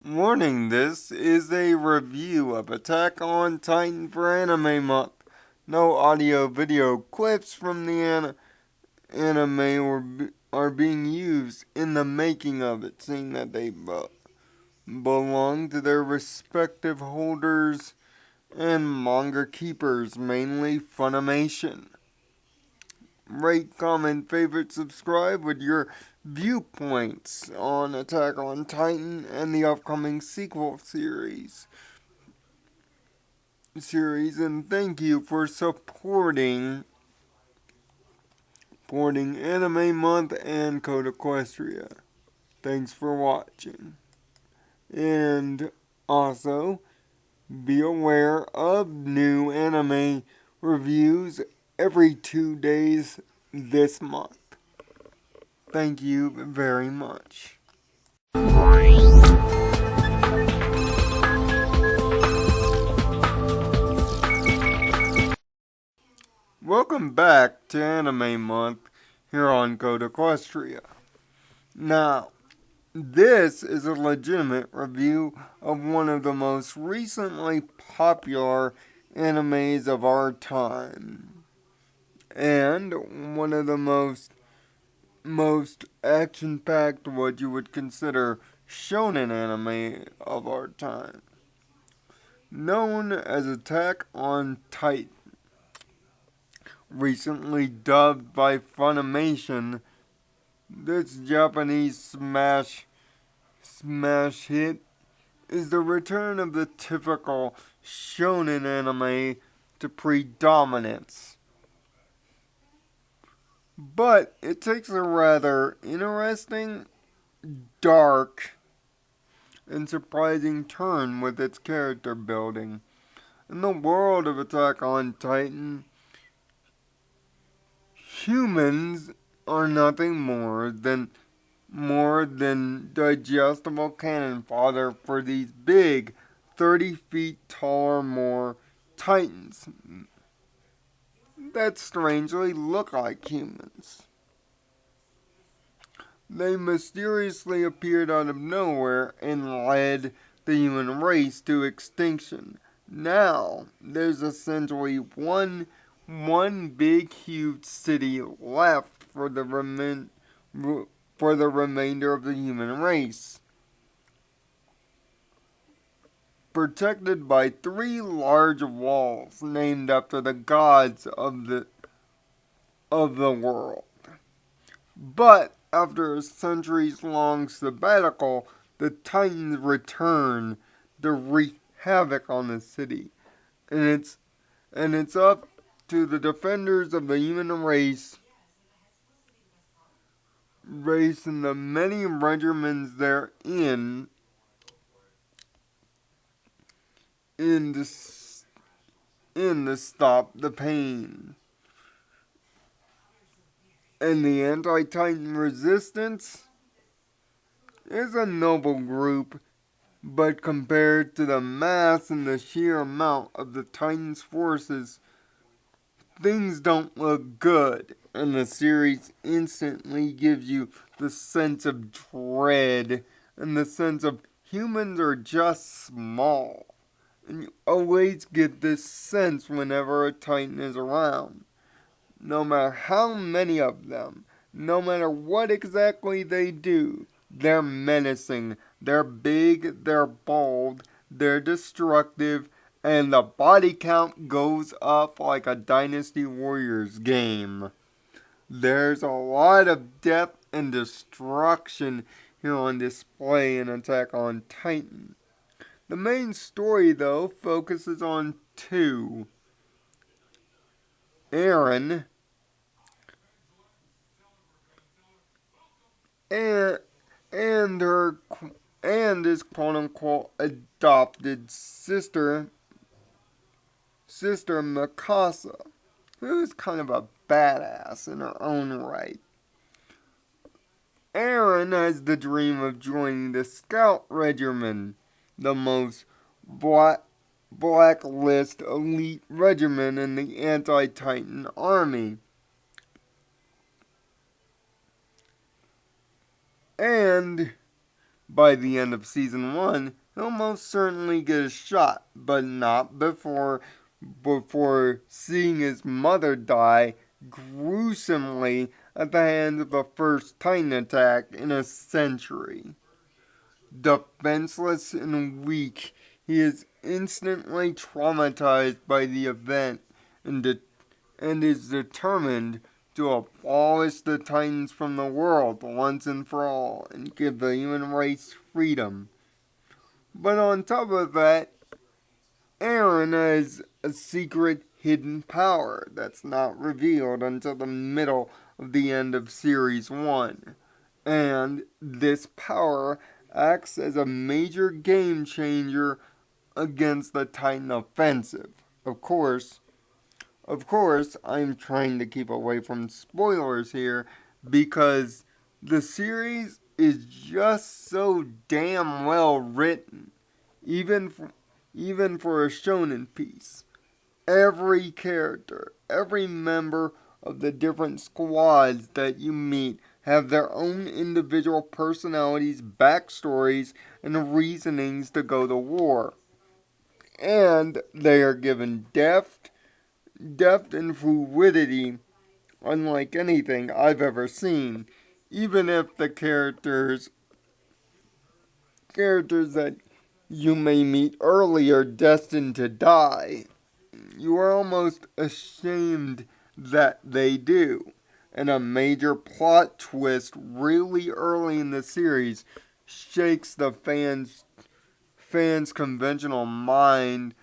Warning, this is a review of Attack on Titan for Anime Month. No audio video clips from the anime are being used in the making of it, seeing that they belong to their respective holders and manga keepers, mainly Funimation. Rate, comment, favorite, subscribe with your viewpoints on Attack on Titan and the upcoming sequel series, and thank you for supporting Anime Month and Code Equestria. Thanks for watching. And also, be aware of new anime reviews every 2 days this month. Thank you very much. Welcome back to Anime Month here on Code Equestria. Now, this is a legitimate review of one of the most recently popular animes of our time, and one of the most action-packed, what you would consider shonen anime of our time, known as Attack on Titan. Recently dubbed by Funimation, this Japanese smash hit is the return of the typical shonen anime to predominance. But it takes a rather interesting, dark, and surprising turn with its character building. In the world of Attack on Titan, humans are nothing more than digestible cannon fodder for these big 30 feet tall or more titans that strangely look like humans. They mysteriously appeared out of nowhere and led the human race to extinction. Now, there's essentially one big huge city left for the remainder of the human race, protected by three large walls named after the gods of the world. But after a centuries-long sabbatical, the Titans return to wreak havoc on the city, and it's up to the defenders of the human race and the many regiments therein in to, in to stop the pain. And the Anti-Titan Resistance is a noble group, but compared to the mass and the sheer amount of the Titans' forces, things don't look good. And the series instantly gives you the sense of dread and the sense of humans are just small. And you always get this sense whenever a Titan is around. No matter how many of them, no matter what exactly they do, they're menacing, they're big, they're bold, they're destructive, and the body count goes up like a Dynasty Warriors game. There's a lot of death and destruction here on display in Attack on Titan. The main story, though, focuses on two: Eren and her and his quote unquote adopted sister Mikasa, who is kind of a badass in her own right. Eren has the dream of joining the Scout Regiment, the most blacklist elite regiment in the anti-Titan army. And by the end of season 1, he'll most certainly get a shot, but not before seeing his mother die gruesomely at the hands of the first Titan attack in a century. Defenseless and weak, he is instantly traumatized by the event and is determined to abolish the Titans from the world once and for all and give the human race freedom. But on top of that, Eren has a secret hidden power that's not revealed until the middle of the end of Series 1. And this power acts as a major game changer against the Titan offensive. Of course, I'm trying to keep away from spoilers here because the series is just so damn well written, even for a shonen piece. Every character, every member of the different squads that you meet have their own individual personalities, backstories, and reasonings to go to war. And they are given depth and fluidity unlike anything I've ever seen. Even if the characters that you may meet early are destined to die, you are almost ashamed that they do. And a major plot twist really early in the series shakes the fans' conventional mind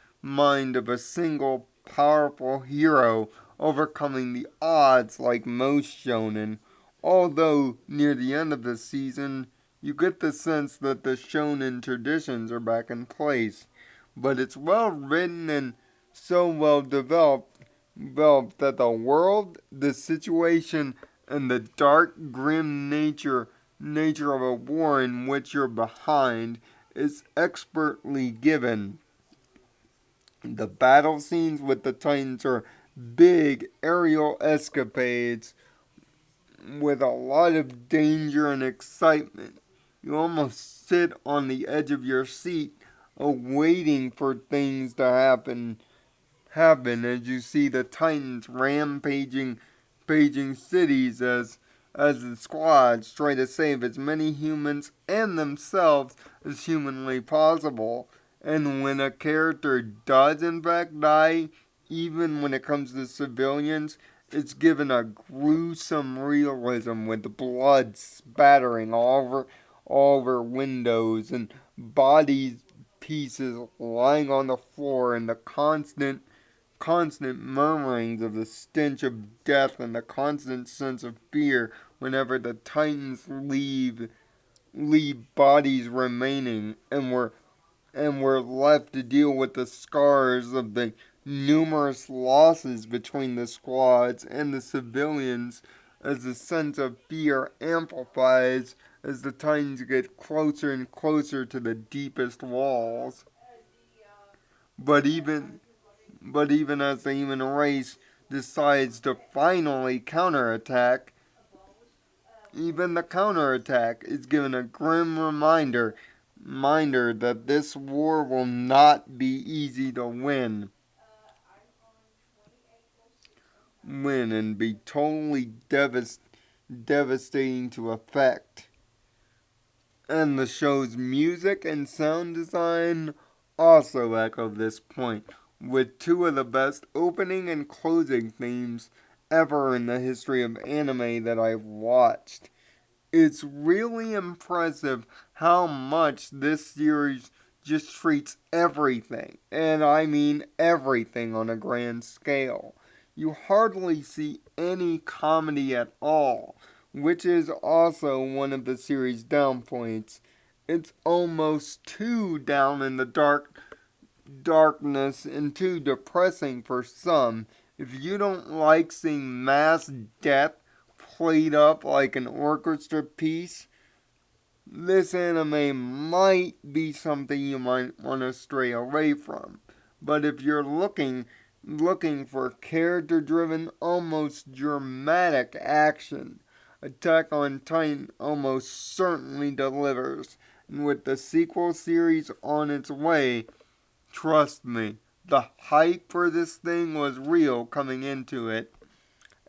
of a single powerful hero overcoming the odds like most shonen. Although near the end of the season, you get the sense that the shonen traditions are back in place. But it's well written and so well developed that the world, the situation, and the dark, grim nature of a war in which you're behind is expertly given. The battle scenes with the Titans are big aerial escapades with a lot of danger and excitement. You almost sit on the edge of your seat waiting for things to happen as you see the Titans paging cities as the squads try to save as many humans and themselves as humanly possible. And when a character does in fact die, even when it comes to civilians, it's given a gruesome realism with blood spattering all over windows and bodies pieces lying on the floor and the constant murmurings of the stench of death and the constant sense of fear whenever the Titans leave bodies remaining and we're left to deal with the scars of the numerous losses between the squads and the civilians as the sense of fear amplifies as the Titans get closer and closer to the deepest walls. But even but even as the human race decides to finally counterattack, even the counterattack is given a grim reminder that this war will not be easy to win and be totally devastating to affect. And the show's music and sound design also echo this point, with two of the best opening and closing themes ever in the history of anime that I've watched. It's really impressive how much this series just treats everything, and I mean everything, on a grand scale. You hardly see any comedy at all, which is also one of the series' down points. It's almost too down in the darkness and too depressing for some. If you don't like seeing mass death played up like an orchestra piece, this anime might be something you might want to stray away from. But if you're looking for character driven, almost dramatic action, Attack on Titan almost certainly delivers. And with the sequel series on its way, trust me, the hype for this thing was real coming into it.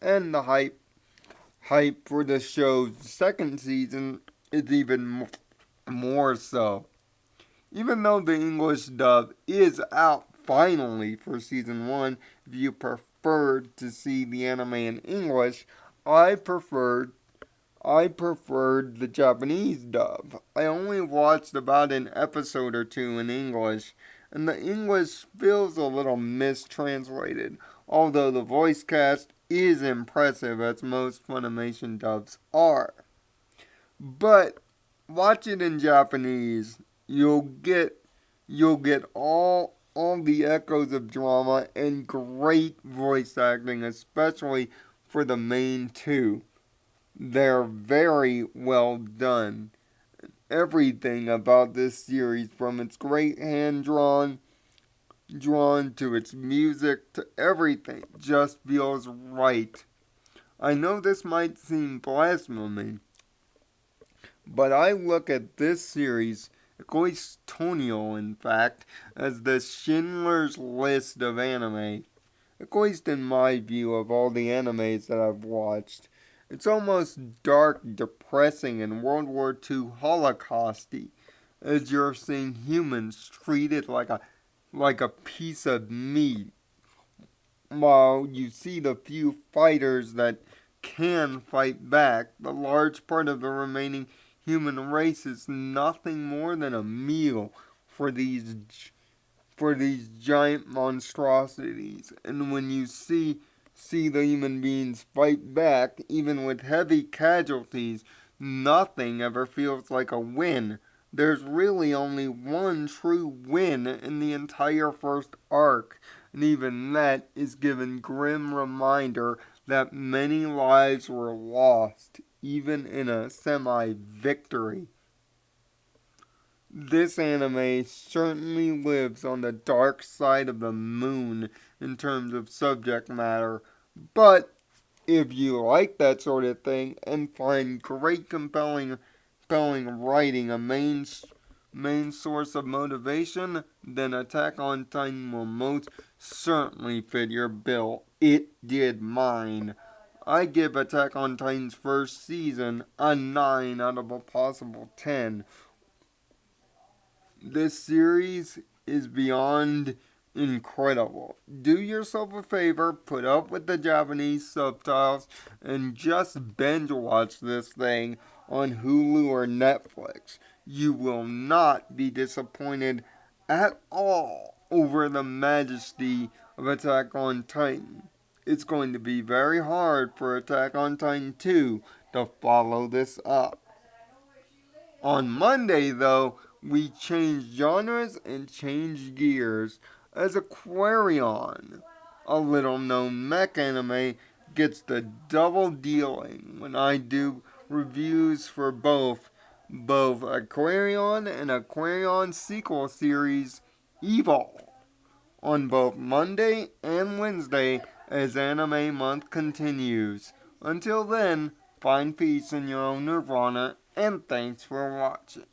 And the hype for the show's second season is even more so. Even though the English dub is out finally for season 1, if you preferred to see the anime in English, I preferred I preferred the Japanese dub. I only watched about an episode or two in English, and the English feels a little mistranslated, although the voice cast is impressive as most Funimation dubs are. But watch it in Japanese. You'll get all the echoes of drama and great voice acting, especially for the main two. They're very well done. Everything about this series, from its great hand drawn to its music to everything, just feels right. I know this might seem blasphemy, but I look at this series, at least Tonio in fact, as the Schindler's List of anime. At least in my view of all the animes that I've watched. It's almost dark, depressing, and World War II holocausty, as you're seeing humans treated like a piece of meat, while you see the few fighters that can fight back. The large part of the remaining human race is nothing more than a meal for these giant monstrosities. And when you see the human beings fight back, even with heavy casualties, nothing ever feels like a win. There's really only one true win in the entire first arc, and even that is given grim reminder that many lives were lost, even in a semi-victory. This anime certainly lives on the dark side of the moon in terms of subject matter, but if you like that sort of thing and find great compelling writing a main source of motivation, then Attack on Titan will most certainly fit your bill. It did mine. I give Attack on Titan's first season a 9 out of a possible 10. This series is beyond incredible. Do yourself a favor, put up with the Japanese subtitles, and just binge watch this thing on Hulu or Netflix. You will not be disappointed at all over the majesty of Attack on Titan. It's going to be very hard for Attack on Titan 2 to follow this up. On Monday, though, we changed genres and changed gears as Aquarion, a little known mech anime, gets the double dealing when I do reviews for both Aquarion and Aquarion sequel series Evil on both Monday and Wednesday as Anime Month continues. Until then, find peace in your own nirvana, and thanks for watching.